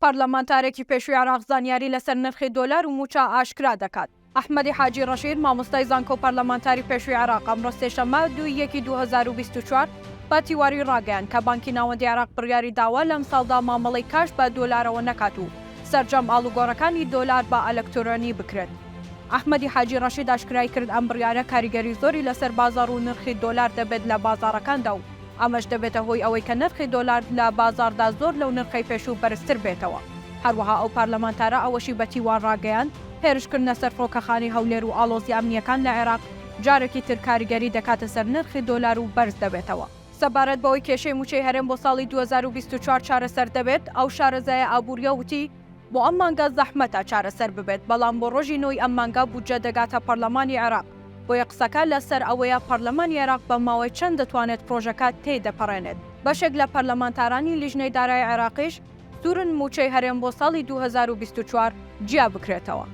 پەرلەمانتارێکی پێشووی عێراق زانیاری لەسەر نرخی دۆلار و موچە ئاشکرا دەکات. ئەحمەدی حاجی ڕەشید مامۆستای زانکۆ پەرلەمانتاری پێشووی عێراق ئەمڕۆ سێشەممە 2/1/2024 بە تیواری ڕاگەیاند کە بانکی ناوەندی عێراق بڕیاری داوە لەم ساڵدا مامەڵەی کاش بە دۆلارەوە نەکات و سەرجەم ئاڵوگۆڕەکانی دۆلار بە ئەلەکترۆنی بکرێت. ئەحمەدی حاجی ڕەشید ئاشکرای کرد ئەم بڕیارە کاریگەری زۆری لەسەر بازار و نرخی دۆلار دەبێت لە بازاڕەکاندا و ئەمەش دەبێتە هۆی ئەوەی کە نرخی دۆلار لە بازاردا زۆر لەو نرخی پێشوو بەرزتر بێتەوە. هەروەها ئەو پارلەمانتارە ئەوەشی بە تیوان ڕاگەیاند هێرشکردنە سەر فڕۆکەخانەی هەولێر و ئاڵۆزی ئەمنیەکان لە عێراق جارێکی تر کاریگەری دەکاتە سەر نرخی دۆلار و بەرز دەبێتەوە. سەبارەت بەوەی کێشەی موچەی هەرێم بۆ ساڵی 2024 چارەسەر دەبێت ئەو شارەزایە ئابووریە وتی بۆ ئەم مانگە زەحمەتە چارەسەر ببێت بەڵام بۆ ڕۆژی نۆی ئەم مانگە بودجە دەگاتە پەرلەمانی عێراق. بۆیە قسەکە لەسەر ئەوەیە پەرلەمانی عێراق بە ماوەی چەند دەتوانێت پرۆژەکە تێدەپەڕێنێت. بەشێک لە پەرلەمانتارانی لیژنەی دارایی عێراقیش سوورن موچەی هەرێم بۆ ساڵی 2024 جیا بکرێتەوە.